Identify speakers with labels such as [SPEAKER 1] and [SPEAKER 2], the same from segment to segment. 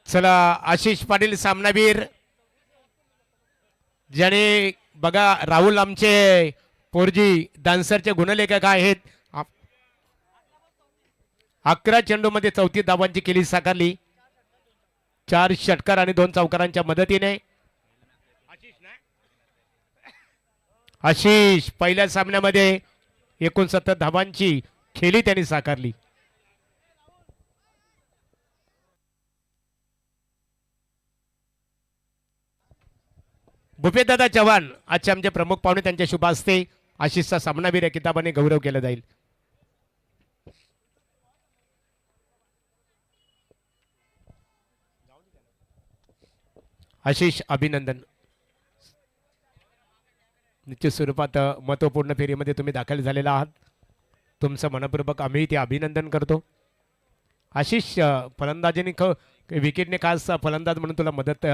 [SPEAKER 1] चला आशिष पाटील सामनावीर ज्याने बघा राहुल आमचे पोरजी डान्सरचे गुणलेखक आहेत. 11 चेंडूमध्ये 34 धावांची केली साकारली. 4 षटकार आणि 2 चौकारांच्या मदतीने आशिष पहिल्या सामन्यामध्ये 69 धावांची खेळी त्यांनी साकारली. भूपेशदादा चव्हाण आजचे आमचे प्रमुख पाहुणे, त्यांच्या शुभ हस्ते आशिषचा सामनावीर या किताबाने गौरव केला जाईल. आशिष अभिनंदन. निश्चित स्वरूपात महत्वपूर्ण फेरीमध्ये तुम्ही दाखल झालेला आहात. तुमचं मनपूर्वक आम्ही ते अभिनंदन करतो. आशिष फलंदाजीने विकेटने खास फलंदाज म्हणून तुला मदत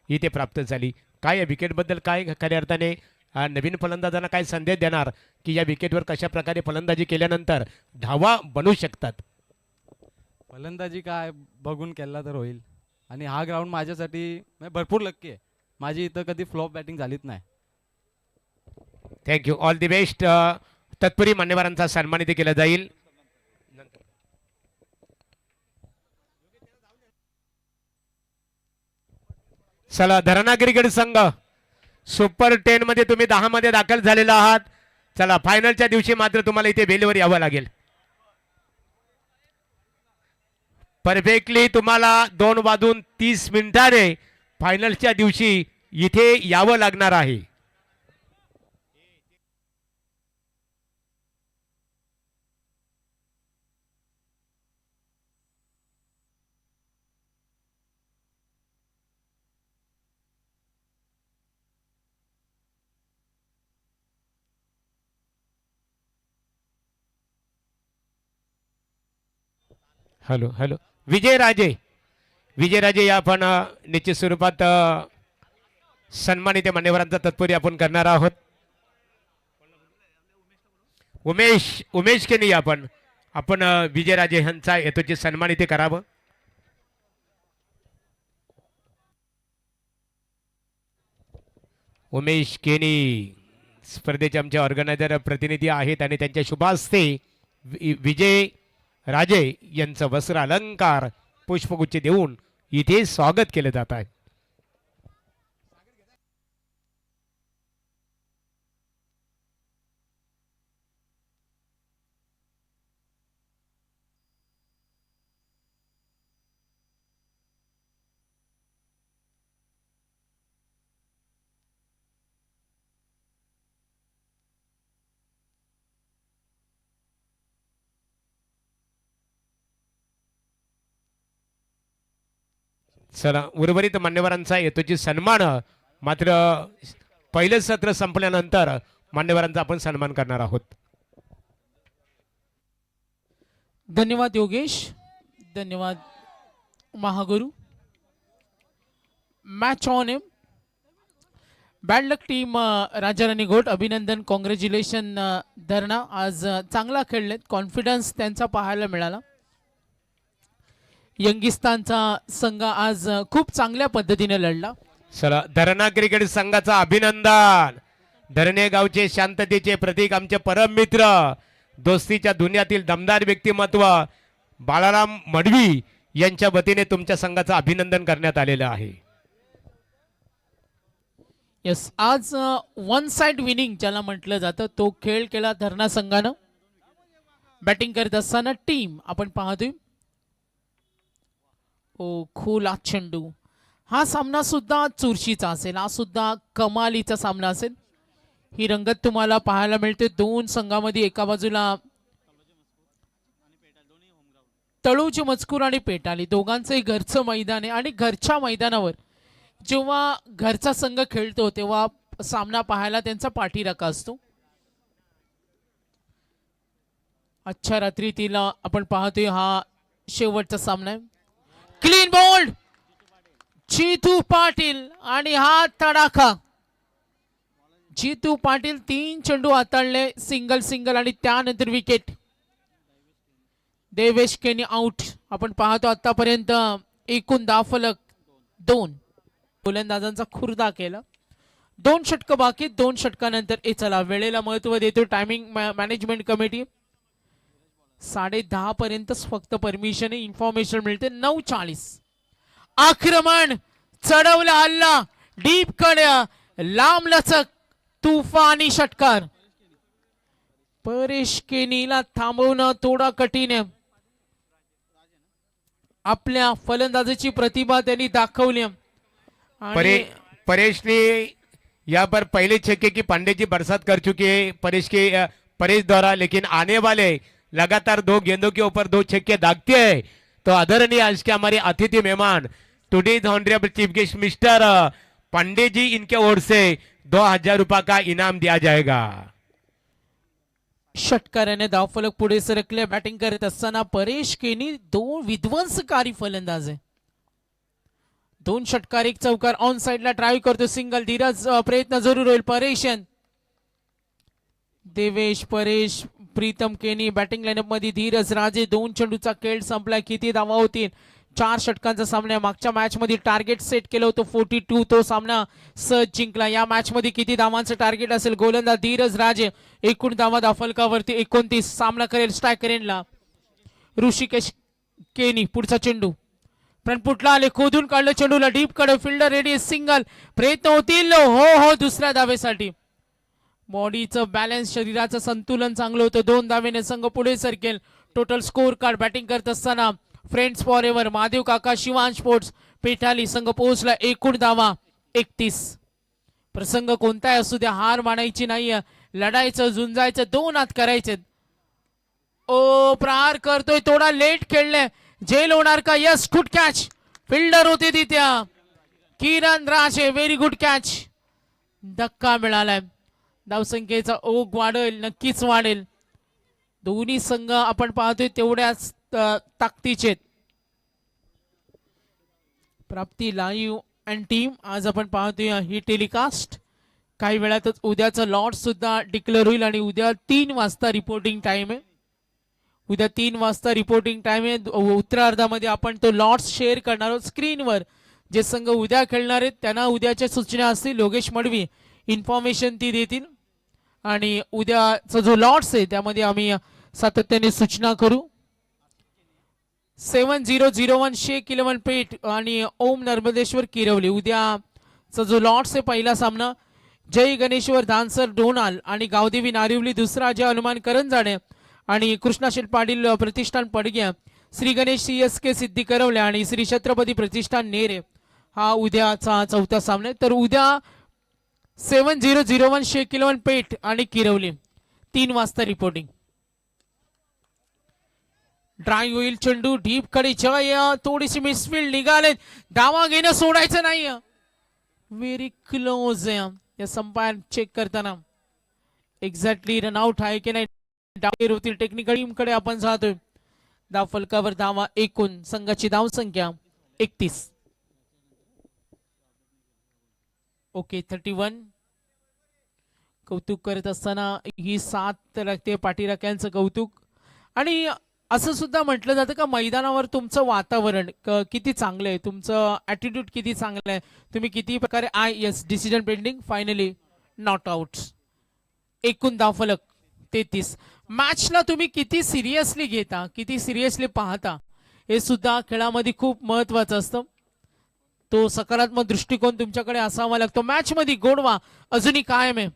[SPEAKER 1] इथे प्राप्त झाली. काय या विकेटबद्दल काय खऱ्या अर्थाने नवीन फलंदाजांना काय संदेश देणार की या विकेटवर कशा प्रकारे फलंदाजी केल्यानंतर धावा बनू शकतात?
[SPEAKER 2] फलंदाजी काय बघून केला तर होईल. आणि हा ग्राउंड माझ्यासाठी भरपूर लक्की आहे. माझी इथं कधी फ्लॉप बॅटिंग झालीच नाही.
[SPEAKER 1] थँक्यू. All the best. तत्परी मान्यवरांचा सन्मान इथे केला जाईल. चला धरणा क्रिकेट संघ सुपर 10 मध्ये तुम्ही 10 मध्ये दाखल झालेला आहात. चला फायनलच्या दिवशी मात्र तुम्हाला इथे वेलीवर यावं लागेल. परफेक्टली तुम्हाला 2:30 फायनलच्या दिवशी इथे यावं लागणार आहे. Hello hello Vijayraje. विजयराजे या आपण निश्चित स्वरूपात सन्मानित मान्यवरांचा तत्परी आपण करणार आहोत. उमेश केनी आपण विजयराजे यांचा हेतूचे सन्मान इथे करावं. उमेश केनी स्पर्धेचे आमचे ऑर्गनायझर प्रतिनिधी आहेत आणि त्यांच्या शुभ हस्ते विजय राजे यांचं वस्त्र अलंकार पुष्पगुच्छ देऊन इथे स्वागत केलं जात आहे. चला उर्वरित मान्यवरांचा येतोची सन्मान मात्र पहिलं सत्र संपल्यानंतर मान्यवरांचा आपण सन्मान करणार आहोत.
[SPEAKER 3] धन्यवाद योगेश. धन्यवाद Mahaguru. Match on M. Bad luck team Rajarani गोट. अभिनंदन. कॉंग्रॅच्युलेशन धरणा. आज चांगला खेळलेत. कॉन्फिडन्स त्यांचा पाहायला मिळाला. यंगिस्तानचा संघ आज खूप चांगल्या पद्धतीने लढला.
[SPEAKER 1] चला धरणा क्रिकेट संघाचा अभिनंदन. धरणे गावचे शांततेचे प्रतीक आमचे परम मित्र, दोस्तीच्या दुनियातील दमदार व्यक्तिमत्व बाळाराम मडवी यांच्या वतीने तुमच्या संघाचं अभिनंदन करण्यात आलेलं आहे.
[SPEAKER 3] यस, आज वन साइड विनिंग ज्याला म्हटलं जातं तो खेळ केला धरणा संघानं. बॅटिंग करत असताना टीम आपण पाहतोय. खुला चेंडू. हा सामना सुद्धा चुरशीचा असेल. हा सुद्धा कमालीचा सामना असेल. ही रंगत तुम्हाला पाहायला मिळते. दोन संघामध्ये एका बाजूला तळूचे मजकूर आणि पेटाली दोघांचंही घरचं मैदान आहे. आणि घरच्या मैदानावर जेव्हा घरचा संघ खेळतो तेव्हा सामना पाहायला त्यांचा पाठीराखा असतो. अच्छा रात्रीतील आपण पाहतोय हा शेवटचा सामना आहे. क्लीन बोल्ड जीतू पाटील आणि हा तडाखा. जीतू पाटील 3 चेंडू हाताळले, सिंगल आणि त्यानंतर विकेट. देवेश केनी आउट. आपण पाहतो आतापर्यंत एकूण 10 फलक 2. गोलंदाजांचा खुर्दा केला. 2 षटकं बाकी. 2 षटकानंतर चला वेळेला महत्व देतो टायमिंग मॅनेजमेंट कमिटी. 10:30 पर्यंतच फक्त परमिशन इन्फॉर्मेशन मिळते. 9:40 आक्रमण चढवला हल्ला डीप कडे लांब लचक तुफानी षटकार. परेश केनीला थांबवणं थोडा कठीण आहे. आपल्या फलंदाजीची प्रतिभा त्यांनी दाखवली आणि
[SPEAKER 1] परेश ने यहाँ पर पहले छक्के की पांडे जी बरसात कर चुके हैं परेश द्वारा, लेकिन आने वाले लगातार 2 गेंदों के ऊपर 2 छक्के दागते हैं. तो आदरणीय आज के हमारे अतिथि मेहमान today honourable chief guest mister Pandey ji, इनके ओर से 2000 रुपये का इनाम दिया जाएगा.
[SPEAKER 3] षटकाराने धावफलक पुढे सरकले. बॅटिंग करत असताना परेश केनी 2 विध्वंसकारी फलंदाज आहे. 2 षटकार 1 चौकार. ऑन साइडला ड्राईव्ह करतो सिंगल. धीरज प्रयत्न जरूर होईल. परेश देवेश परेश प्रीतम केनी बॅटिंग लाईनअप मध्ये. धीरज राजे. 2 चेंडूचा खेळ संपला. किती धावा होतील? 4 षटकांचा सामना. मागच्या मॅच मध्ये टार्गेट सेट केलं होतं 42. तो सामना सहज जिंकला. या मॅच मध्ये किती धावांचं टार्गेट असेल? गोलंदाज धीरज राजे. एकूण धावा धावफलकावरती 29. सामना करेल स्ट्रायकर एंडला ऋषिकेश केनी. पुढचा चेंडू फ्रंटफुटला आले. खोदून काढलं चेंडूला डीप कडे. Fielder ready. सिंगल. प्रयत्न होतील. हो दुसऱ्या धावेसाठी. बॉडीचं बॅलन्स शरीराचं संतुलन चांगलं होतं. 2 धावेने संघ पुढे सरकेल. टोटल स्कोर कार्ड बॅटिंग करत असताना फ्रेंड्स फॉर एव्हर महादेव काका शिवांश स्पोर्ट्स पेठाली संघ पोहोचला. एकूण धावा 31. प्रसंग कोणताही असू द्या हार मानायची नाही. लढायचं झुंजायचं. 2 हात करायचे. प्रहार करतोय. थोडा लेट खेळले. जेल होणार का? Yes good catch. फिल्डर होते तिथे किरण राजे. Very good catch. धक्का मिळालाय. धावसंख्येचा ओघ वाढेल. नक्कीच वाढेल. दोन्ही संघ आपण पाहतोय तेवढ्याच ताकदीचे. प्राप्ती लाईव्ह अँड टीम आज आपण पाहतोय ही टेलिकास्ट. काही वेळातच उद्याचं लॉट सुद्धा डिक्लेअर होईल आणि उद्या 3 वाजता रिपोर्टिंग टाइम आहे. उद्या 3 वाजता रिपोर्टिंग टाइम आहे. उत्तरार्धामध्ये आपण तो लॉट्स शेअर करणार आहोत स्क्रीनवर. जे संघ उद्या खेळणार आहेत त्यांना उद्याच्या सूचना असतील. योगेश मडवी इन्फॉर्मेशन ती देतील आणि उद्याचा जो लॉट्स आहे त्यामध्ये आम्ही सातत्याने सूचना करू. 7001 शेख 11 पेठ आणि ओम नर्मदेश्वर किरवली. उद्याचा जो लॉट्स आहे पहिला सामना जय गणेश्वर धानसर डोनाल आणि गावदेवी नारिवली. दुसरा अजय हनुमान करंजाडे आणि कृष्णाशील पाटील प्रतिष्ठान पडग्या. श्री गणेश CSK सिद्धी करवले आणि श्री छत्रपती प्रतिष्ठान नेरे. हा उद्याचा चौथा सामना. तर उद्या 7001 शेख 11 पेठ आणि किरवली 3 वाजता रिपोर्टिंग. ड्राईव्ह होईल चेंडू डीप कडे. जय थोडीशी मिसफील्ड निघाले. धावा घेणं सोडायचं नाही. व्हेरी क्लोज आहे. या संपायर चेक करताना एक्झॅक्टली रनआउट आहे की नाही डावेर होतील. टेक्निकल टीम कडे आपण जातोय. धाव फलकावर धावा एकूण संघाची धाव संख्या 31. ओके 31. कौतुक करत असताना ही 7 लागते पाठीराख्यांचं कौतुक. आणि असं सुद्धा म्हटलं जातं का मैदानावर तुमचं वातावरण किती चांगलं आहे, तुमचं ॲटिट्यूड किती चांगलं आहे, तुम्ही किती प्रकारे decision pending finally not out. एकूण धावफलक 33. मॅचला तुम्ही किती सिरियसली घेता, किती सिरियसली पाहता हे सुद्धा खेळामध्ये खूप महत्वाचं असतं. तो सकारात्मक दृष्टिकोन तुमच्याकडे असावा लागतो. मॅच मध्ये गोडवा अजूनही कायम आहे.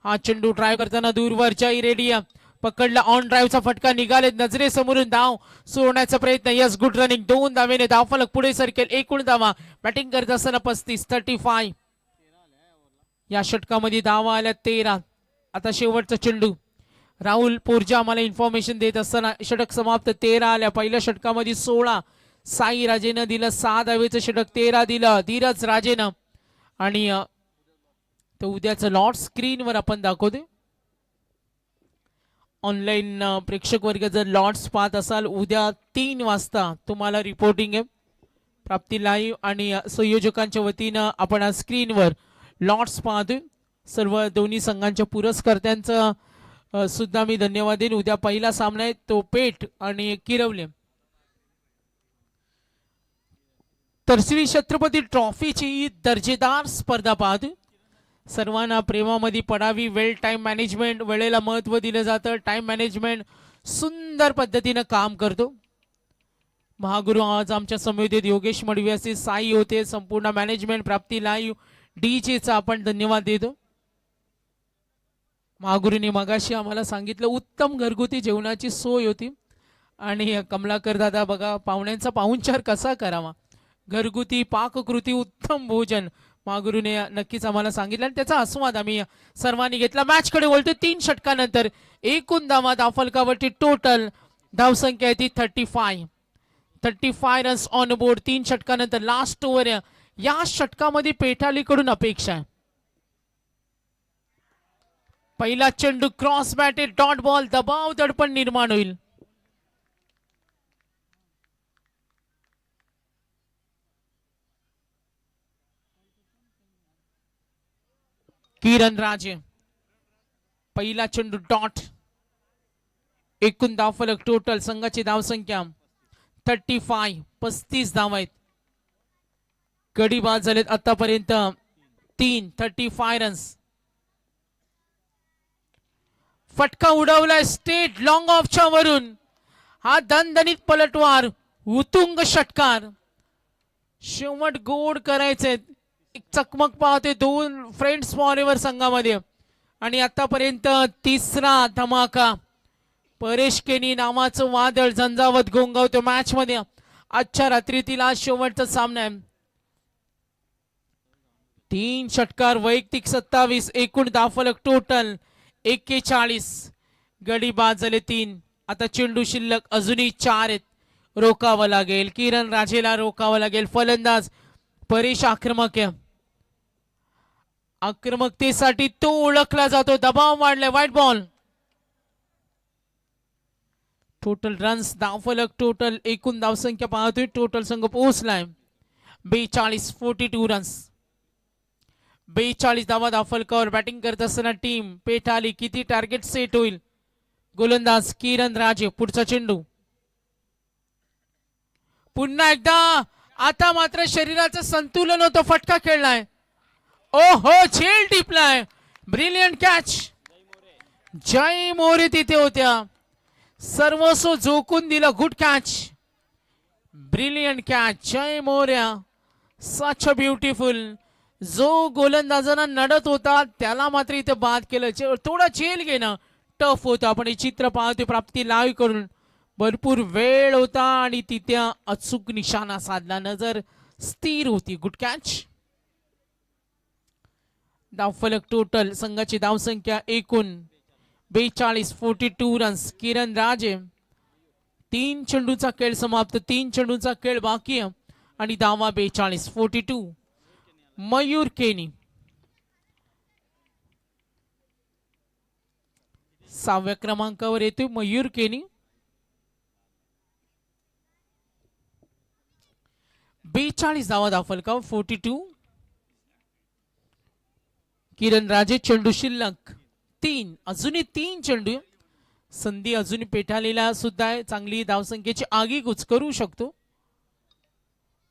[SPEAKER 3] हा चेंडू ड्राईव्ह करताना दूरवरच्या रेडिया पकडला. ऑन ड्राईव्हचा फटका निघाले. नजरेसमोरून धाव सोडण्याचा प्रयत्न. Yes good running. 2 धावेने धावफलक पुढे सरकेल. एकूण धावा बॅटिंग करत असताना 35. या षटकामध्ये धावा आल्या 13. आता शेवटचा चेंडू. राहुल पोरजा आम्हाला इन्फॉर्मेशन देत असताना षटक समाप्त. 13 आल्या. पहिल्या षटकामध्ये 16 साई राजेनं दिलं. 6 धावेचं षटक 13 दिलं धीरज राजेनं. आणि तर उद्याचं लॉट स्क्रीनवर आपण दाखवते. ऑनलाईन प्रेक्षक वर्ग जर लॉट्स पाहत असाल उद्या 3 वाजता तुम्हाला रिपोर्टिंग आहे. प्राप्ती लाईव्ह आणि संयोजकांच्या वतीनं आपण आज स्क्रीनवर लॉट्स पाहतोय. सर्व दोन्ही संघांच्या पुरस्कर्त्यांचं सुद्धा मी धन्यवाद देईन. उद्या पहिला सामना आहे तो पेठ आणि किरवले. तर श्री छत्रपती ट्रॉफीची ही दर्जेदार स्पर्धा पाहतोय. सर्वांना प्रेमामध्ये पडावी. वेल टाइम मॅनेजमेंट, वेळेला महत्व दिलं जातं. टाइम मॅनेजमेंट सुंदर पद्धतीनं काम करतो. महागुरु आज आमच्या समवेत योगेश मडवी असतील, साई होते, संपूर्ण मॅनेजमेंट, प्राप्ती लाईव्ह, डीजेचा आपण धन्यवाद देतो. महागुरूंनी मगाशी आम्हाला सांगितलं उत्तम घरगुती जेवणाची सोय होती. आणि कमलाकर दादा बघा पाहुण्यांचा पाहुणचार कसा करावा, घरगुती पाककृती उत्तम भोजन महागुरूने नक्कीच आम्हाला सांगितलं आणि त्याचा आस्वाद आम्ही सर्वांनी घेतला. मॅच कडे वळतो. 3 षटकानंतर एकूण धावा धावफलकावरती टोटल धावसंख्या आहे ती 35 रन्स ऑन बोर्ड. 3 षटकानंतर लास्ट ओव्हर या षटकामध्ये पेठालीकडून अपेक्षा आहे. पहिला चेंडू क्रॉस बॅट, डॉट बॉल, दबाव दडपण निर्माण होईल. किरण राजे पहिला चेंडू डॉट. एकूण धावफलक टोटल संघाची धावसंख्या 35 धावा आहेत. गडी बाद झालेत आतापर्यंत 35 रन्स. फटका उडवलाय स्टेट लॉंग ऑफच्या वरून. हा दणदणीत पलटवार, उतुंग षटकार. शेवट गोड करायचे. एक चकमक पाहते 2 फ्रेंड्स फॉरएव्हर संघामध्ये. आणि आतापर्यंत तिसरा धमाका. परेश केनी नावाचं वादळ झंझावत घोंगावतो मॅच मध्ये. आजच्या रात्रीतील आज शेवटचा सामना आहे. 3 षटकार, वैयक्तिक 27, एकूण धावफलक टोटल 41. गडी बाद झाले 3. आता चेंडू शिल्लक अजूनही 4 आहेत. रोकावं लागेल, किरण राजेला रोकावं लागेल. फलंदाज परेश आक्रमक आहे. आक्रमकतेसाठी तो ओळखला जातो. दबाव वाढलाय. White ball. टोटल रन्स धावफलक टोटल एकूण धावसंख्या पाहतोय. टोटल संघ पोहोचलाय 42 रन्स. 42 धावा धावफलकावर. बॅटिंग करत असताना टीम पेठाली. किती टार्गेट सेट होईल? गोलंदाज किरण राजे. पुढचा चेंडू पुन्हा एकदा. आता मात्र शरीराचं संतुलन होतं. फटका खेळलाय. ओहो, झेल टिपलाय. Brilliant catch. जय मोरे तिथे होत्या. सर्वस्व झोकून दिलं. Good catch, brilliant catch. जय मोर्या. Such beautiful. जो गोलंदाजांना नडत होता त्याला मात्र इथे बाद केलं. थोडा झेल घेणं टफ होतं. आपण हे चित्र पाहतोय प्राप्ती लाईव्ह करून. भरपूर वेळ होता आणि तिथे अचूक निशाणा साधला. नजर स्थिर होती. Good catch. धावफलक टोटल संघाची धावसंख्या एकूण 42 रन्स. किरण राजे. 3 चेंडूचा खेळ समाप्त. 3 चेंडूचा खेळ बाकी आहे आणि धावा 42. मयूर केनी 6व्या क्रमांकावर येतोय. मयूर केनी 42 धावा धावफलकावर. 42. किरण राजे. चेंडू शिल्लक 3. अजूनही 3 चेंडू. संधी अजून पेठालेला सुद्धा आहे. चांगली धावसंख्येची आगीकूच करू शकतो.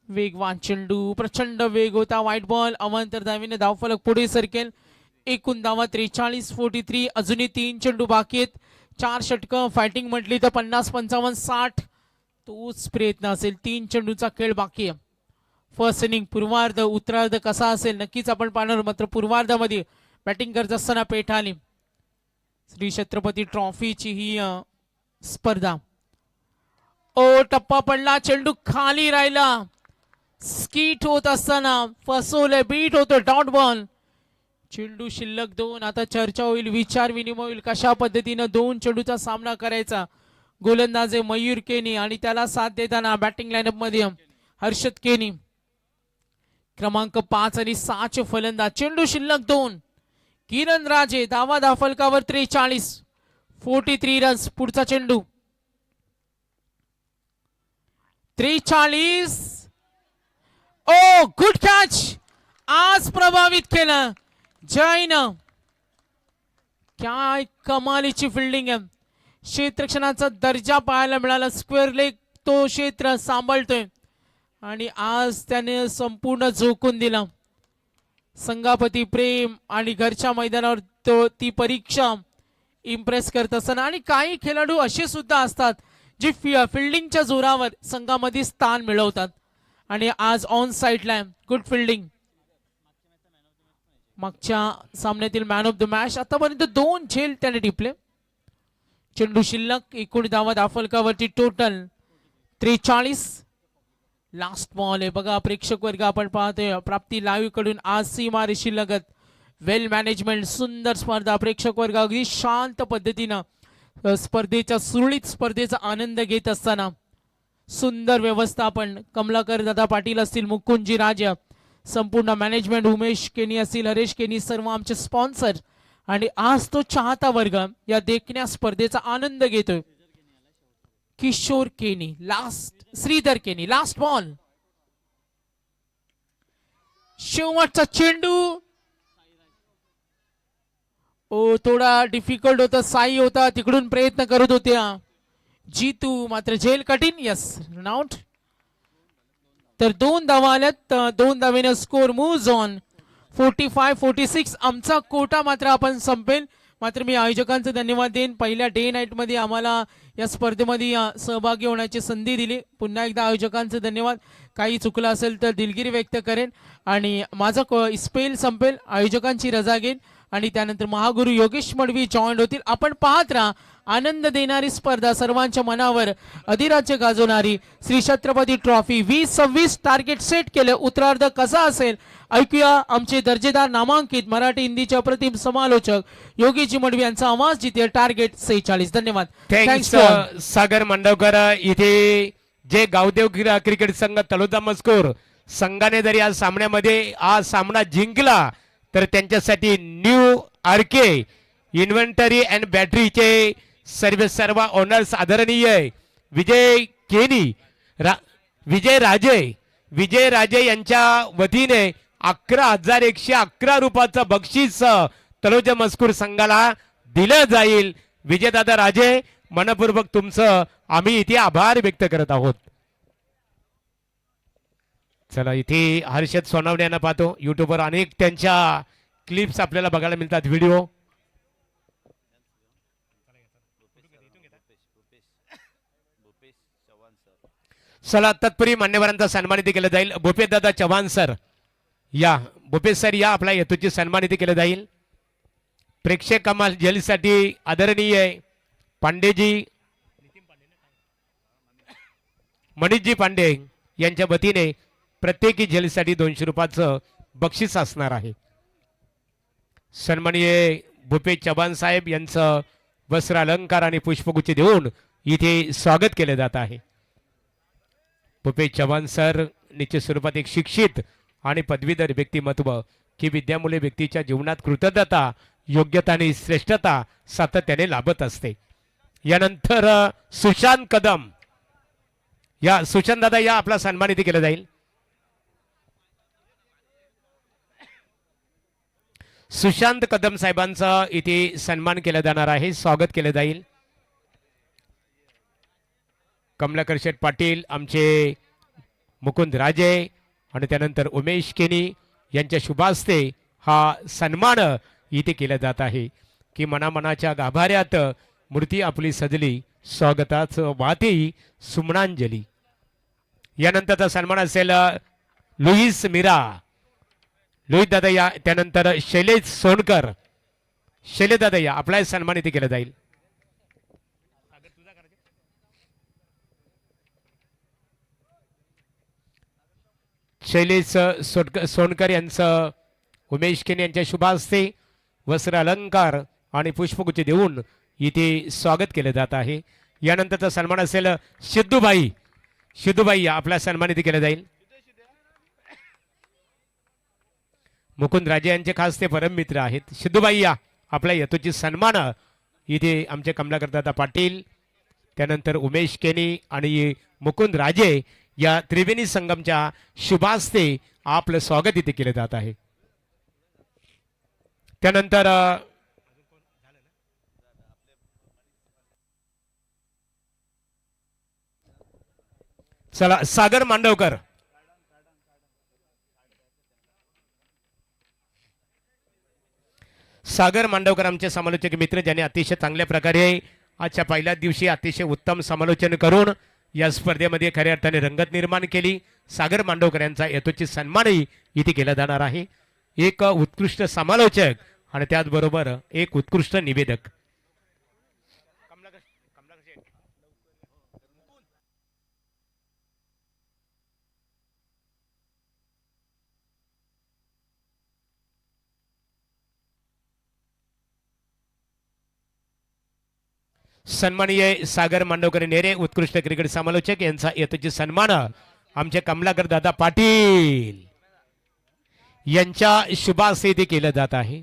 [SPEAKER 3] वेगवान चेंडू. प्रचंड वेग होता. White ball. अवांतर धावेने धावफलक पुढे सरकेल. एकूण धावा 43. अजूनही 3 चेंडू बाकी आहेत. 4 षटकं. फायटिंग म्हटली तर 50, 55, 60 तोच प्रयत्न असेल. 3 चेंडूचा खेळ बाकी आहे. फर्स्ट इनिंग पूर्वार्ध उत्तरार्ध कसा असेल नक्कीच आपण पाहणार. मात्र पूर्वार्धामध्ये बॅटिंग करत असताना पेठाली श्री छत्रपती ट्रॉफीची ही स्पर्धा. ओ, टप्पा पडला. चेंडू खाली राहिला. स्कीट होत असताना फसवले. बीट होतो. Dot ball. चेंडू शिल्लक 2. आता चर्चा होईल, विचार विनिमय होईल कशा पद्धतीनं 2 चेंडूचा सामना करायचा. गोलंदाज मयूर केनी आणि त्याला साथ देताना बॅटिंग लाईनअप मध्ये हर्षद केनी. क्रमांक 5 आणि 6 चे फलंदाज. चेंडू शिल्लक 2. किरण राजे. धावा धावफलकावर 43 रन्स. पुढचा चेंडू 43. ओ, गुड कॅच. आज प्रभावित केलं जैन. काय कमालीची फिल्डिंग आहे. क्षेत्ररक्षणाचा दर्जा पाहायला मिळाला. स्क्वेअर लेग तो क्षेत्र सांभाळतोय आणि आज त्याने संपूर्ण झोकून दिला. संगापती प्रेम आणि घरच्या मैदानावर ती परीक्षा इम्प्रेस करत असताना. आणि काही खेळाडू असे सुद्धा असतात जे फिल्डिंगच्या जोरावर संघामध्ये स्थान मिळवतात. आणि आज ऑन साईडला गुड फिल्डिंग. मागच्या सामन्यातील मॅन ऑफ द मॅच. आतापर्यंत 2 झेल त्याने टिपले. चेंडू शिल्लक. एकूण धावा दाफलकावरती टोटल 43. लास्ट बॉल आहे बघा प्रेक्षक वर्ग आपण पाहतोय प्राप्ती लाईव्ह कडून. आज सीमारेषी लगत वेल मॅनेजमेंट. सुंदर स्पर्धा. प्रेक्षक वर्ग अगदी शांत पद्धतीनं स्पर्धेच्या सुरळीत स्पर्धेचा आनंद घेत असताना सुंदर व्यवस्थापन. कमलाकर दादा पाटील असतील, मुकुंदजी राजा, संपूर्ण मॅनेजमेंट, उमेश केनी असतील, हरेश केनी, सर्व आमचे स्पॉन्सर. आणि आज तो चाहता वर्ग या देखण्या स्पर्धेचा आनंद घेतोय. किशोर केनी लास्ट. श्रीधर केनी लास्ट बॉल. शेवटचा चेंडू. थोडा डिफिकल्ट होता. साई होता तिकडून प्रयत्न करत होत्या. जीतू मात्र झेल कठीण. Yes out. तर 2 धावा आल्यात. 2 धावेने स्कोर मूव्ज ऑन 45-46. आमचा कोटा मात्र आपण संपेल. मात्र मी आयोजकांचे धन्यवाद देईन. पहिल्या डे नाईट मध्ये आम्हाला या स्पर्धेमध्ये सहभागी होण्याची संधी दिली. पुन्हा एकदा आयोजकांचे धन्यवाद. काही चुकलं असेल तर दिलगिरी व्यक्त करेन आणि माझा स्पेल संपेल. आयोजकांची रजा घेईन आणि त्यानंतर महागुरु योगेश मडवी जॉईन होतील. आपण पाहत राहा. आनंद देणारी स्पर्धा, सर्वांच्या मनावर अधिराज्य गाजवणारी Shri Chhatrapati trophy 2026 target set केलं. उत्तरार्ध कसा असेल ऐकूया. आमचे दर्जेदार नामांकित मराठी हिंदीचे अप्रतिम समालोचक योगीजी मडवी यांचा आवाज जिथे टार्गेट 46. धन्यवाद.
[SPEAKER 1] थँक्स सागर मांडवकर. इथे जे गावदेव क्रिकेट संघ तळोदा मजकूर संघाने जर या सामन्यामध्ये हा सामना जिंकला तर त्यांच्यासाठी न्यू आरके इन्व्हेंटरी अँड बॅटरीचे सर्व ओनर्स आदरणीय विजय केनी विजय राजे यांच्या वतीने 11,111 रुपयाचं बक्षीस तळोजा मजकूर संघाला दिलं जाईल. विजयदादा राजे मनपूर्वक तुमचं आम्ही इथे आभार व्यक्त करत आहोत. चला इथे हर्षद सोनावणे यांना पाहतो. युट्यूबवर अनेक त्यांच्या क्लिप्स आपल्याला बघायला मिळतात, व्हिडिओ. चला तत्पूर्वी मान्यवरांचा सन्मानित केलं जाईल. भूपेश दादा चव्हाण सर या. भूपेश सर या. आपल्या हेतूची सन्मानित केलं जाईल. प्रेक्षक कमाल जलीसाठी आदरणीय पांडेजी मनीषजी पांडे यांच्या वतीने प्रत्येकी झेलसाठी 200 रुपयाचं बक्षीस असणार आहे. सन्माननीय भूपेश चव्हाण साहेब यांचं वस्त्र अलंकार आणि पुष्पगुच्छ देऊन इथे स्वागत केले जात आहे. भूपेश चव्हाण सर निश्चित स्वरूपात एक शिक्षित आणि पदवीधर व्यक्तिमत्व की विद्यामुळे व्यक्तीच्या जीवनात कृतज्ञता, योग्यता आणि श्रेष्ठता सातत्याने लाभत असते. यानंतर सुशांत कदम या. सुशांत दादा या. आपला सन्मानित केला जाईल. सुशांत कदम साहेबांचा इथे सन्मान केला जाणार आहे, स्वागत केले जाईल. कमलाकर शेठ पाटील, आमचे मुकुंद राजे आणि त्यानंतर उमेश केनी यांच्या शुभास्ते हा सन्मान इथे केला जात आहे की मनामनाच्या गाभाऱ्यात मूर्ती आपली सजली, स्वागताचं वाती सुमनांजली. यानंतरचा सन्मान असेल लुईस मीरा. लुईस दादा या. त्यानंतर शैलेश सोनकर. शैलेश दादा या. आपला सन्मान इथे केला जाईल. शैलेश सोनकर यांचं उमेश केनी यांच्या शुभास्ते वस्त्र अलंकार आणि पुष्पगुच्छ देऊन इथे स्वागत केले जात आहे. यानंतरचा सन्मान असेल सिद्धूबाई. सिद्धूबाई या. आपला सन्मान इथे केला जाईल. मुकुंद राजे यांचे खास ते परम मित्र आहेत. सिद्धूबाई या. आपल्या यतोची सन्मान इथे आमचे कमलाकर दादा पाटील, त्यानंतर उमेश केनी आणि मुकुंद राजे या त्रिवेणी संगमच्या शुभास्ते आपलं स्वागत इथे केले जात आहे. त्यानंतर चला सागर मांडवकर. सागर मांडवकर आमचे समालोचक मित्र ज्यांनी अतिशय चांगल्या प्रकारे आजच्या पहिल्याच दिवशी अतिशय उत्तम समालोचन करून या स्पर्धेमध्ये खऱ्या अर्थाने रंगत निर्माण केली. सागर मांडवकर यांचा यथोचित सन्मानही इथे केला जाणार आहे. एक उत्कृष्ट समालोचक आणि त्याचबरोबर एक उत्कृष्ट निवेदक. सन्माननीय सागर मांडवकर नेरे उत्कृष्ट क्रिकेट समालोचक यांचा यथोचित सन्मान आमचे कमलाकर दादा पाटील यांच्या शुभासे इथे केलं जात आहे.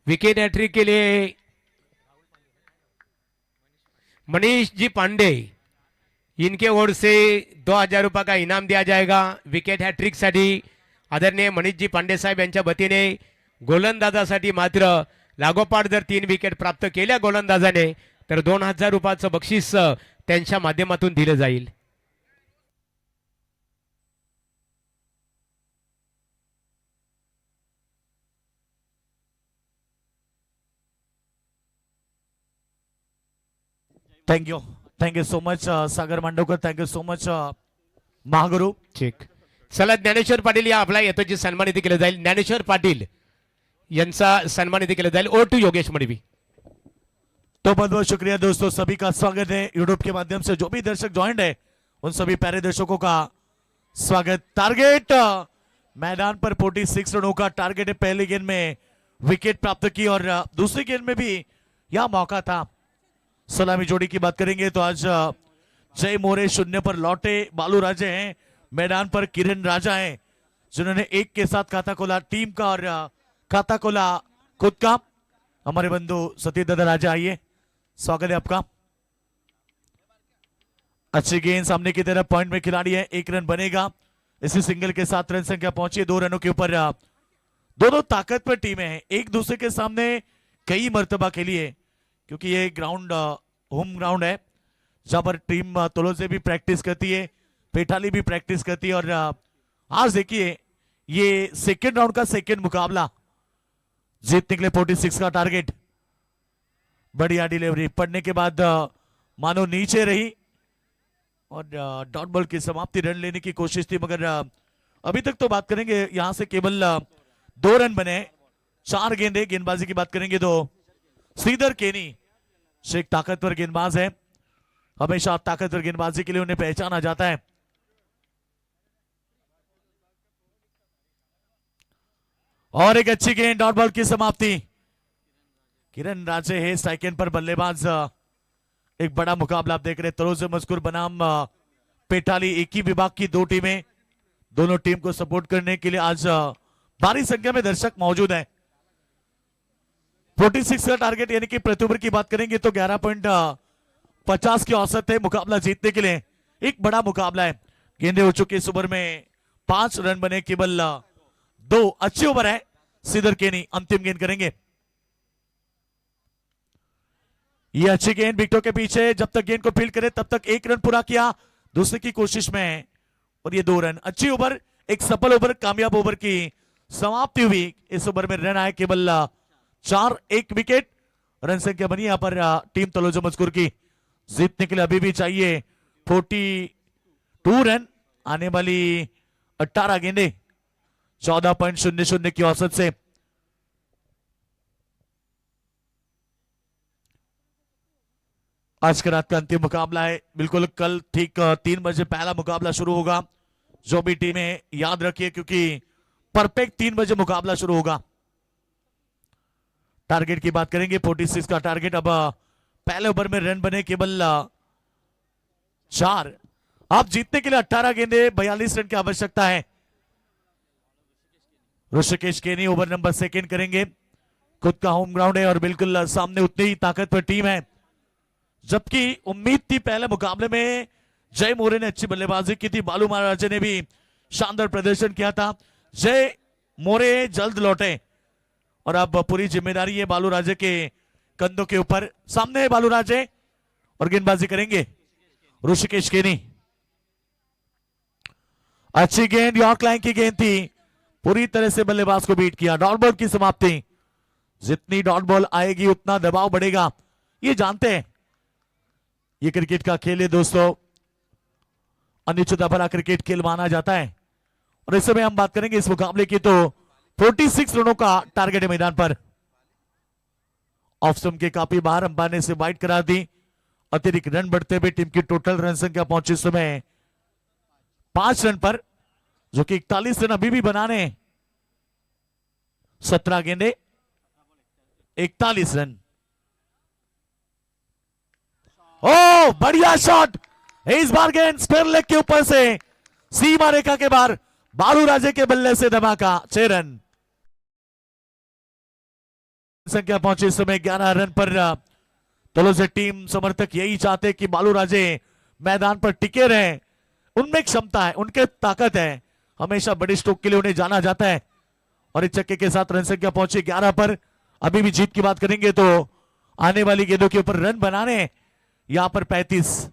[SPEAKER 1] विकेट हैट्रिक के लिए मनीष जी पांडे, इनके ओर से 2000 रुपये का इनाम दिया जाएगा. विकेट हॅट्रिक साठी आदरणीय मनीष जी पांडे साहेब यांच्या वतीने गोलंदाजासाठी मात्र लागोपाठ जर 3 विकेट प्राप्त केल्या गोलंदाजाने तर 2000 रुपयाचं बक्षीस त्यांच्या माध्यमातून दिलं जाईल.
[SPEAKER 4] Thank you so much Sagar Mandavkar. Thank you so much Mahaguru.
[SPEAKER 1] ठीक. चला ज्ञानेश्वर पाटील या आपला यथोचित सन्मान इथे केलं जाईल. ज्ञानेश्वर पाटील यांचा सन्मान इथे केलं जाईल. ओ टू योगेश मडवी.
[SPEAKER 4] तो बहुत बहुत शुक्रिया दोस्तों, सभी का स्वागत है. यूट्यूब के माध्यम से जो भी दर्शक ज्वाइंट है उन सभी प्यारे दर्शकों का स्वागत. टारगेट मैदान पर 46 रनों का टारगेट है. पहली गेंद में विकेट प्राप्त की और दूसरी गेंद में भी यह मौका था. सलामी जोड़ी की बात करेंगे तो आज जय मोरे 0 पर लौटे. बालू राजे हैं मैदान पर, किरण राजा हैं जिन्होंने 1 के साथ खाता खोला टीम का और खाता खोला खुद का. हमारे बंधु सतीश दादा राजा, आइए, स्वागत है आपका. अच्छी गेंद सामने की तरफ, पॉइंट में खिलाड़ी है. 1 रन बनेगा. इसी सिंगल के साथ रन संख्या पहुंची 2 रनों के ऊपर. दोनों ताकतवर टीमें हैं, एक दूसरे के सामने कई मर्तबा खेली है क्योंकि ये ग्राउंड होम ग्राउंड है जहां पर टीम तोलो से भी प्रैक्टिस करती है, पेठाली भी प्रैक्टिस करती है. और आज देखिए ये सेकेंड राउंड का सेकेंड मुकाबला. जीतने के लिए 46 का टारगेट. बढ़िया डिलीवरी पड़ने के बाद मानो नीचे रही और डॉट बॉल की समाप्ति. रन लेने की कोशिश थी मगर अभी तक तो बात करेंगे यहां से केवल 2 रन बने. 4 गेंदे. गेंदबाजी की बात करेंगे तो श्रीधर केनी एक ताकतवर गेंदबाज है. हमेशा ताकतवर गेंदबाजी के लिए उन्हें पहचाना जाता है. और एक अच्छी गेंद, डॉट बॉल की समाप्ति. किरण राजे है सेकंड पर बल्लेबाज. एक बड़ा मुकाबला आप देख रहे हैं. तरोज मजकूर बनाम पेटाली, एक ही विभाग की 2 टीमें. दोनों टीम को सपोर्ट करने के लिए आज भारी संख्या में दर्शक मौजूद हैं. 46 का टारगेट यानी कि प्रति ओवर की बात करेंगे तो 11.50 की औसत है मुकाबला जीतने के लिए. एक बड़ा मुकाबला है. गेंदे हो चुके इस ओवर में. 5 रन बने, केवल 2. अच्छी ओवर है. श्रीधर केनी अंतिम गेंद करेंगे. ये अच्छी गेंद विकेटों के पीछे. जब तक गेंद को फील्ड करे तब तक 1 रन पूरा किया. दूसरे की कोशिश में और ये 2 रन. अच्छी ओवर, एक सफल ओवर, कामयाब ओवर की समाप्ति हुई. इस ओवर में रन आए केवल 4. 1 विकेट. रन संख्या बनी यहां पर टीम तलोजा मजकूर की. जीतने के लिए अभी भी चाहिए 42 रन. आने वाली 18 गेंदे 14.00 की औसत से. आज का रात का अंतिम मुकाबला है. बिल्कुल कल ठीक 3 बजे पहला मुकाबला शुरू होगा. जो भी टीमें याद रखिए क्योंकि परफेक्ट 3 बजे मुकाबला शुरू होगा. टारगेट की बात करेंगे 46 का टारगेट. अब पहले ओवर में रन बने केवल 4. आप जीतने के लिए 18 गेंदे 42 रन की आवश्यकता है. ऋषिकेश केनी ओवर नंबर 2 करेंगे. खुद का होम ग्राउंड है और बिल्कुल सामने उतनी ही ताकतवर टीम है. जबकि उम्मीद थी पहले मुकाबले में जय मोरे ने अच्छी बल्लेबाजी की थी, बालू महाराजे ने भी शानदार प्रदर्शन किया था। जय मोरे जल्द लौटे और अब पूरी जिम्मेदारी है बालू राजे के कंधों के ऊपर। सामने है बालू राजे और गेंदबाजी करेंगे ऋषिकेश केनी। अच्छी गेंद, यॉर्क लाइन की गेंद थी, पूरी तरह से बल्लेबाज को बीट किया। डॉट बॉल की समाप्ति। जितनी डॉट बॉल आएगी उतना दबाव बढ़ेगा, ये जानते हैं। ये क्रिकेट का खेल है दोस्तों, अनिश्चितता भरा क्रिकेट खेल माना जाता है। और इस समय हम बात करेंगे इस मुकाबले की, तो 46 रनों का टारगेट है मैदान पर। ऑफ स्टंप के काफी बाहर अंपायर ने इसे वाइड करा दी। अतिरिक्त रन बढ़ते हुए टीम की टोटल रन संख्या पहुंची इस समय 5 रन पर, जो कि 41 रन अभी भी बनाने। 17 गेंदे 41 रन। ओ बढ़िया शॉट, इस बार गेंद स्क्वायर लेग के ऊपर से सीमा रेखा के बाहर, बालू राजे के बल्ले से धमाका। 6 रन संख्या पहुंची इस समय 11 रन पर। तलो से टीम समर्थक यही चाहते कि बालू राजे मैदान पर टिके रहें। उनमें क्षमता है, उनके ताकत है, हमेशा बड़ी स्ट्रोक के लिए उन्हें जाना जाता है। और इस छक्के के साथ रन संख्या पहुंची 11 पर। अभी भी जीत की बात करेंगे तो आने वाली गेंदों के ऊपर रन बनाने, यहां पर 35।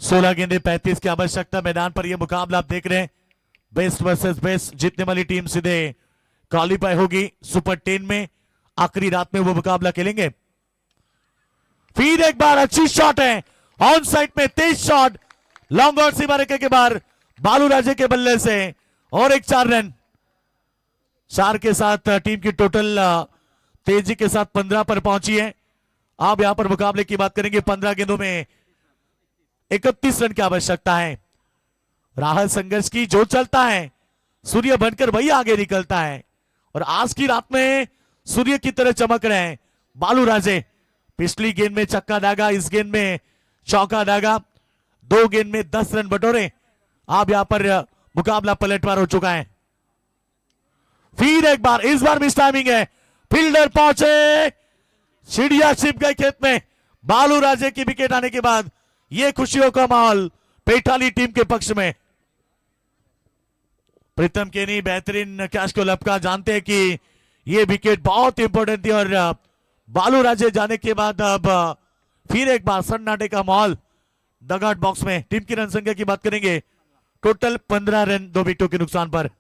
[SPEAKER 4] सोलह गेंदे 35 की आवश्यकता। मैदान पर यह मुकाबला आप देख रहे हैं, बेस्ट वर्सेस बेस्ट। जीतने वाली टीम सीधे क्वालिफाई होगी सुपर 10 में। आखिरी रात में वो मुकाबला खेलेंगे। फिर एक बार अच्छी शॉट है ऑन साइड में, तेज शॉट, लॉन्ग और सीमा रेखा के बाहर, बालू राजे के बल्ले से। और एक 4 रन। 4 के साथ टीम की टोटल तेजी के साथ 15 पर पहुंची है। आप यहां पर मुकाबले की बात करेंगे, 15 गेंदों में 31 रन की आवश्यकता है। राहत संघर्ष की जो चलता है, सूर्य बनकर वही आगे निकलता है। और आज की रात में सूर्य की तरह चमक रहे हैं बालू राजे। पिछली गेंद में चक्का दागा, इस गेंद में चौका दागा, 2 गेंद में 10 रन बटोरे। आप यहां पर मुकाबला पलटवार हो चुका है। फिर एक बार, इस बार मिस टाइमिंग है, फील्डर पहुंचे, चिड़िया छिप गए खेत में। बालू राजे की विकेट आने के बाद यह खुशियों का माहौल पेटाली टीम के पक्ष में। प्रीतम केनी बेहतरीन कैच को लपका, जानते हैं कि यह विकेट बहुत इंपॉर्टेंट थी। और बालू राजे जाने के बाद अब फिर एक बार सन्नाटे का माहौल डगआउट बॉक्स में। टीम की रन संख्या की बात करेंगे, टोटल 15 रन 2 विकेटों के नुकसान पर।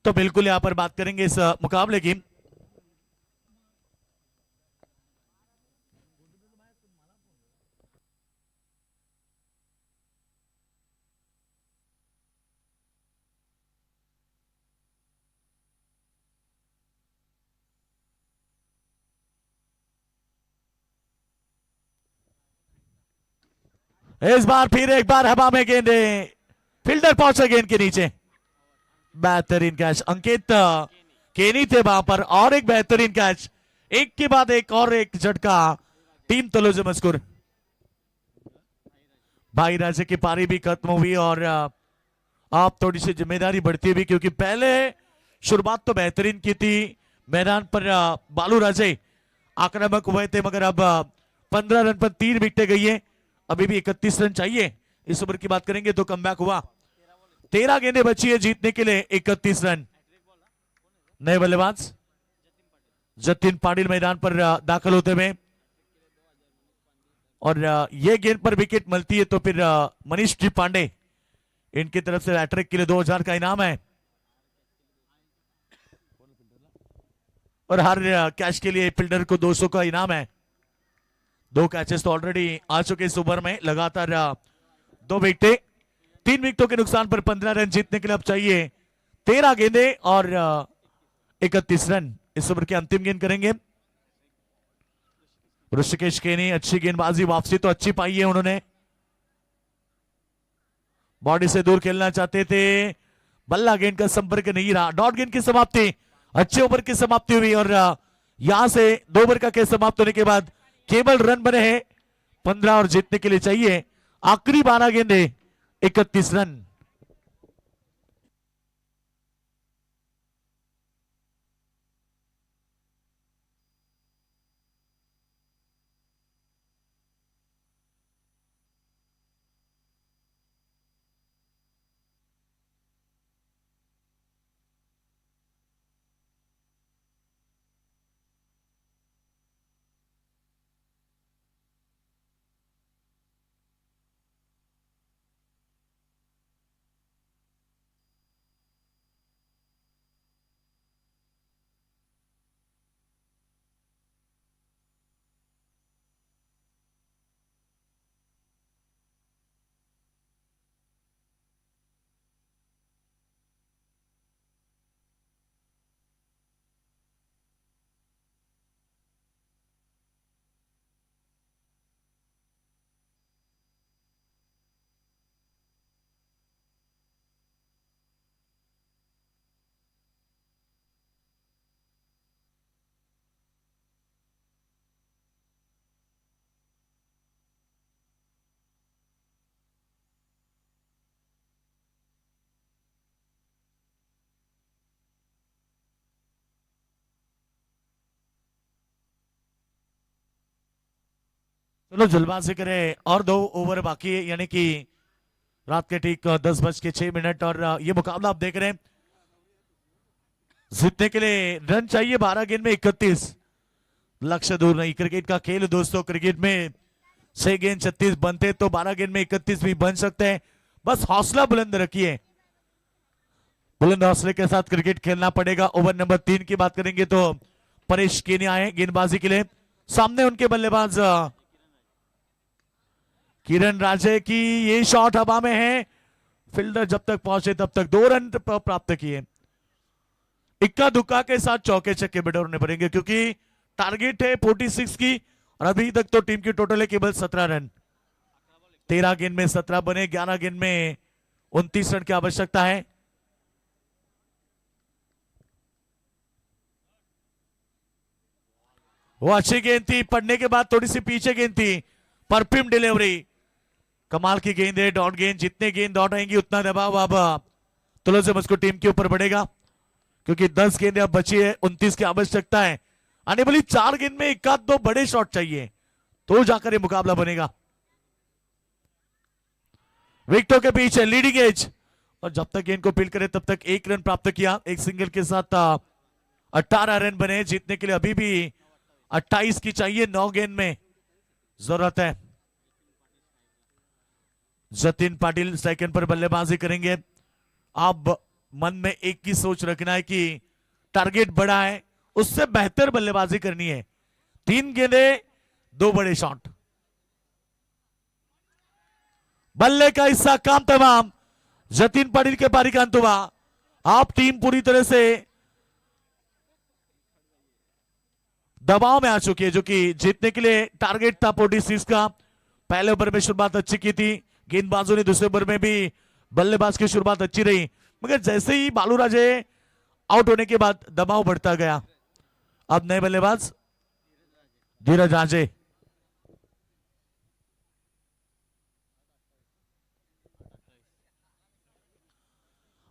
[SPEAKER 4] तो बिल्कुल यहां पर बात करेंगे इस मुकाबले की। इस बार फिर एक बार हवा में गेंदे, फील्डर पहुंचे गेंद के नीचे। बेहतरीन कैच, अंकित केनी थे वहां पर, और एक बेहतरीन कैच, एक के बाद एक और एक झटका। टीम तलोजे मस्कुर। भाई राजे की पारी भी खत्म हुई और आप थोड़ी सी जिम्मेदारी बढ़ती हुई, क्योंकि पहले शुरुआत तो बेहतरीन की थी मैदान पर। बालू राजे आक्रामक हुए थे, मगर अब 15 रन पर 3 विकेटें गई है। अभी भी 31 रन चाहिए। इस ओवर की बात करेंगे तो कमबैक हुआ, 13 गेंदें बची है जीतने के लिए, 31 रन। नए बल्लेबाज जतिन पाटिल मैदान पर दाखिल होते हुए, और ये गेंद पर विकेट मिलती है तो फिर मनीष जी पांडे, इनकी तरफ से हैट्रिक के लिए 2000 का इनाम है। और हर कैच के लिए फील्डर को 200 का इनाम है। 2 कैचेस तो ऑलरेडी आ चुके इस ओवर में, लगातार 2 विकेटें, 3 विकेटों के नुकसान पर 15 रन जीतने के लिए अब चाहिए 13 गेंदें और 31 रन इस ओवर के अंतिम गेंद करेंगे। ऋषिकेश केनी अच्छी गेंदबाजी, वापसी तो अच्छी पाई है उन्होंने, बॉडी से दूर खेलना चाहते थे, बल्ला गेंद का संपर्क नहीं रहा। डॉट गेंद की समाप्ति, अच्छे ओवर की समाप्ति हुई और यहां से 2 ओवर का खेल समाप्त होने के बाद केवल रन बने हैं 15 और जीतने के लिए चाहिए आखिरी 12 गेंदे 31 रन। चलो जल्दबाजी करें और 2 ओवर बाकी है, यानी कि रात के ठीक 10:06 और ये मुकाबला आप देख रहे हैं। जीतने के लिए रन चाहिए 12 गेंद में 31, लक्ष्य दूर नहीं। क्रिकेट का खेल दोस्तों, क्रिकेट में 6 गेंद 36 बनते तो 12 गेंद में 31 भी बन सकते हैं। बस हौसला बुलंद रखिए, बुलंद हौसले के साथ क्रिकेट खेलना पड़ेगा। ओवर नंबर 3 की बात करेंगे तो परेश केनी आए गेंदबाजी के लिए, सामने उनके बल्लेबाज किरण राजे की ये शॉट हवा में है, फील्डर जब तक पहुंचे तब तक 2 रन प्राप्त किए। इक्का दुक्का के साथ चौके छक्के बिटोरने पड़ेंगे क्योंकि टारगेट है 46 की और अभी तक तो टीम की टोटल है केवल 17 रन। 13 गेंद में 17 बने, 11 गेंद में 29 रन की आवश्यकता है। वो अच्छी गेंद थी, पड़ने के बाद थोड़ी सी पीछे गेंद थी, परफ्यूम डिलीवरी, कमाल की गेंद है। डॉट गेंद, जितने गेंद डॉट आएंगी उतना दबाव अब तुलसी से मुझको टीम के ऊपर बढ़ेगा क्योंकि 10 गेंदें अब बची है, 29 की आवश्यकता है। आने वाली 4 गेंद में 1-2 बड़े शॉट चाहिए तो जाकर ये मुकाबला बनेगा। विकेटों के पीछे लीडिंग एज, और जब तक गेंद को फील्ड करे तब तक 1 रन प्राप्त किया। एक सिंगल के साथ 18 रन बने, जीतने के लिए अभी भी 28 की चाहिए, 9 गेंद में जरूरत है। जतिन पाटिल सेकंड पर बल्लेबाजी करेंगे। अब मन में एक ही सोच रखना है कि टारगेट बड़ा है, उससे बेहतर बल्लेबाजी करनी है। 3 गेंदें 2 बड़े शॉट, बल्ले का हिस्सा काम तमाम। जतिन पाटिल के पारी का अंत हुआ। आप टीम पूरी तरह से दबाव में आ चुकी है जो कि जीतने के लिए टारगेट था 46 का। पहले ओवर में शुरुआत अच्छी की थी, गेंदबाजों ने दूसरे ओवर में भी बल्लेबाज की शुरुआत अच्छी रही, मगर जैसे ही बालू राजे आउट होने के बाद दबाव बढ़ता गया। अब नए बल्लेबाज धीरज राजे।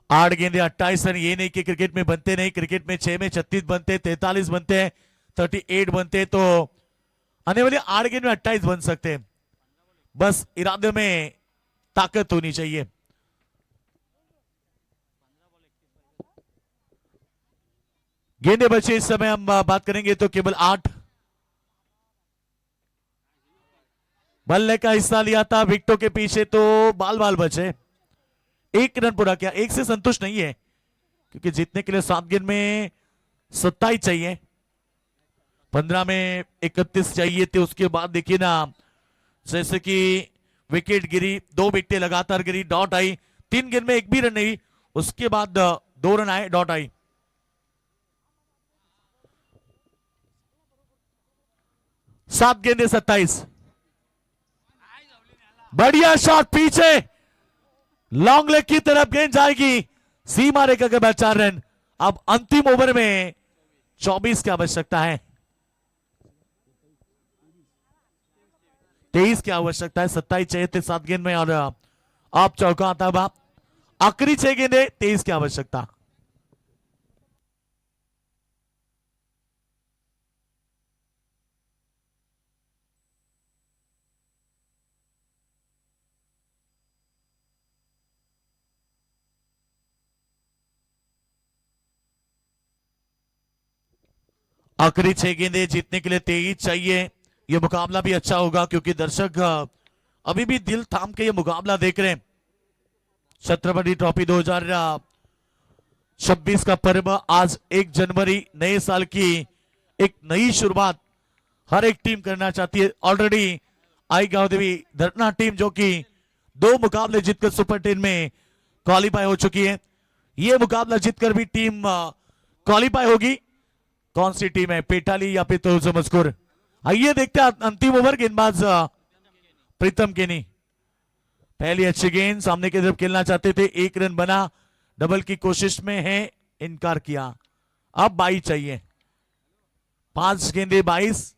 [SPEAKER 4] आठ गेंदे 28 रन, ये नहीं कि क्रिकेट में बनते नहीं, क्रिकेट में 6 में 36 बनते, 43 बनते हैं, 38 बनते, तो आने वाले 8 गेंद में 28 बन सकते हैं। बस इरादे में ताकत होनी चाहिए। गेंदे बचे इस समय हम बात करेंगे तो केवल 8। बल्ले का हिस्सा लिया था, विकेटों के पीछे तो बाल बाल बचे। 1 रन पूरा किया, 1 से संतुष्ट नहीं है क्योंकि जीतने के लिए 7 गेंद में 27 चाहिए, 15 में 31 चाहिए थे। उसके बाद देखिए ना, जैसे कि विकेट गिरी, 2 विकेटें लगातार गिरी, डॉट आई, 3 गेंद में 1 भी रन नहीं, उसके बाद 2 रन आए, डॉट आई। 7 गेंदे 27। बढ़िया शॉट पीछे, लॉन्ग लेग की तरफ गेंद जाएगी, सीमा रेखा के बाद 4 रन। अब अंतिम ओवर में 24 की आवश्यकता है, 23 की आवश्यकता है। 27 चाहिए थे 7 गेंद में और आप चौका आता है। आखिरी 6 गेंदे, 23 की आवश्यकता। आखिरी 6 गेंदे जीतने के लिए 23 चाहिए। यह मुकाबला भी अच्छा होगा क्योंकि दर्शक अभी भी दिल थाम के ये मुकाबला देख रहे हैं। छत्रपति ट्रॉफी 2026 का पर्व आज 1 जनवरी, नए साल की एक नई शुरुआत हर एक टीम करना चाहती है। ऑलरेडी आई गांव देवी धरना टीम जो कि 2 मुकाबले जीतकर सुपर 10 में क्वालिफाई हो चुकी है, ये मुकाबला जीतकर भी टीम क्वालिफाई होगी। कौन सी टीम है, पेटाली या फिर तोलजा मस्कुर? आइए देखते हैं अंतिम ओवर। गेंदबाज प्रीतम केनी, पहली अच्छी गेंद, सामने की तरफ खेलना चाहते थे, 1 रन बना, डबल की कोशिश में है, इनकार किया। अब 22 चाहिए, 5 गेंदे 22।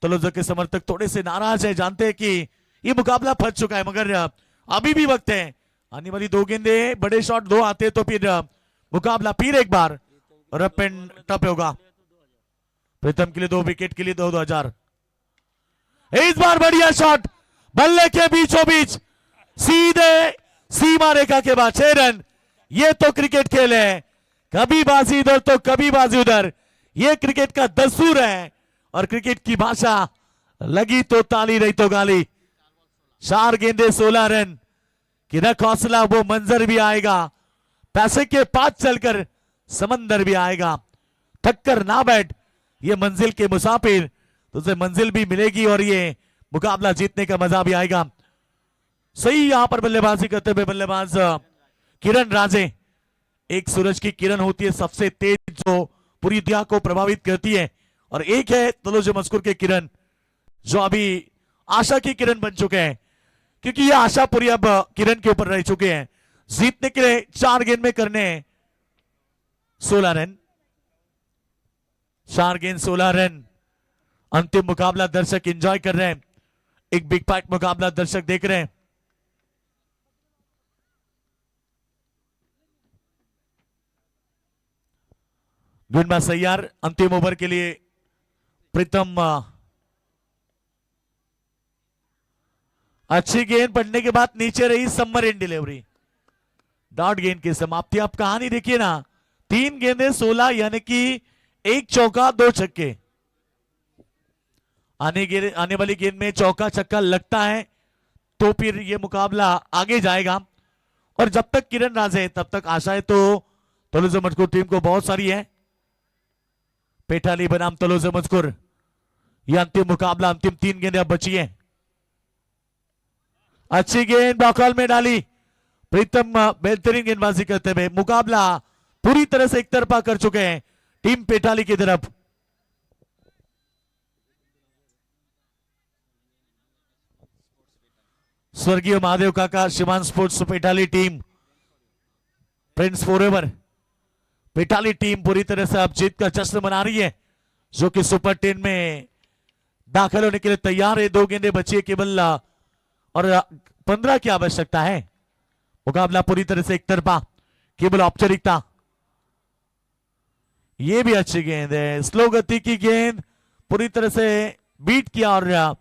[SPEAKER 4] तलोजा के समर्थक थोड़े से नाराज है, जानते हैं कि ये मुकाबला फंस चुका है, मगर अभी भी वक्त है। आने वाली 2 गेंदे, बड़े शॉट 2 आते तो फिर मुकाबला फिर एक बार रफ एंड टफ होगा। प्रीतम के लिए 2 विकेट के लिए 2-2000। इस बार बढ़िया शॉट, बल्ले के बीचों बीच, सीधे सीमा रेखा के बाद 6 रन। ये तो क्रिकेट खेल है, कभी बाजी इधर तो कभी बाजी उधर, ये क्रिकेट का दस्तूर है। और क्रिकेट की भाषा, लगी तो ताली नहीं तो गाली। 4 गेंदे 16 रन कि रख हौसला, वो मंजर भी आएगा, पैसे के पास चलकर समंदर भी आएगा। थककर ना बैठ, ये मंजिल के मुसाफिर, तुझे मंजिल भी मिलेगी और ये मुकाबला जीतने का मजा भी आएगा। सही यहां पर बल्लेबाजी करते हुए बल्लेबाज किरण राजे, एक सूरज की किरण होती है सबसे तेज, जो पूरी दुनिया को प्रभावित करती है, और एक है तलोजा मस्कुर के किरण, जो अभी आशा की किरण बन चुके हैं, क्योंकि ये आशा पूरी अब किरण के ऊपर रह चुके हैं। जीतने के लिए 4 गेंद में करने 16 रन, 4 गेंद 16 रन। अंतिम मुकाबला दर्शक एंजॉय कर रहे हैं, एक बिग फाइट मुकाबला दर्शक देख रहे हैं। गेंदबाज तैयार अंतिम ओवर के लिए। प्रीतम, अच्छी गेंद पड़ने के बाद नीचे रही, समर इन डिलीवरी, डॉट गेंद की समाप्ति। आप कहानी देखिए ना, 3 गेंदे 16, यानी कि 1 चौका 2 छक्के। आने वाली गेंद में चौका छक्का लगता है तो फिर यह मुकाबला आगे जाएगा। और जब तक किरण राज है तब तक आशाएं तो तलोजा मस्कुर टीम को बहुत सारी है। पेटाली बनाम तलोजा मस्कुर, यह अंतिम मुकाबला, अंतिम 3 गेंदें अब बची है। अच्छी गेंद बॉल में डाली, प्रीतम बेहतरीन गेंदबाजी करते हुए मुकाबला पूरी तरह से एक तरफा कर चुके हैं टीम पेटाली की तरफ। स्वर्गीय महादेव काका Shivan sports Petali team, friends forever, Petali team पूरी तरह से अब जीत का जश्न मना रही है, जो कि सुपर 10 में दाखिल होने के लिए तैयार है। 2 गेंदें बची है केवल और 15 की आवश्यकता है। मुकाबला पूरी तरह से एक तरफा, केवल औपचारिकता। ये भी अच्छी गेंद है, स्लो गति की गेंद, पूरी तरह से बीट किया और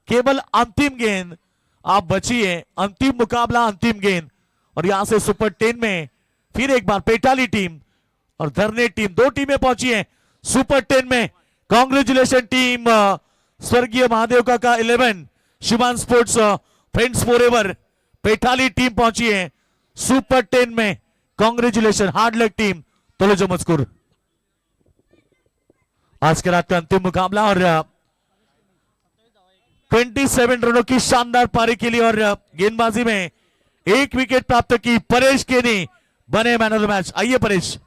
[SPEAKER 4] केवल अंतिम गेंद आप बची है। अंतिम मुकाबला, अंतिम गेंद, और यहां से सुपर 10 में फिर एक बार पेटाली टीम और धरने टीम, 2 टीमें पहुंची हैं सुपर 10 में। कांग्रेचुलेशन टीम स्वर्गीय महादेव काका 11, Shivan sports friends forever, Petali team पहुंची है सुपर 10 में। Congratulation, hard luck team Taloja Maskur. आज के रात का अंतिम मुकाबला और 27 रनों की शानदार पारी के लिए और गेंदबाजी में 1 विकेट प्राप्त की परेश केनी बने मैन ऑफ द मैच। आइए परेश।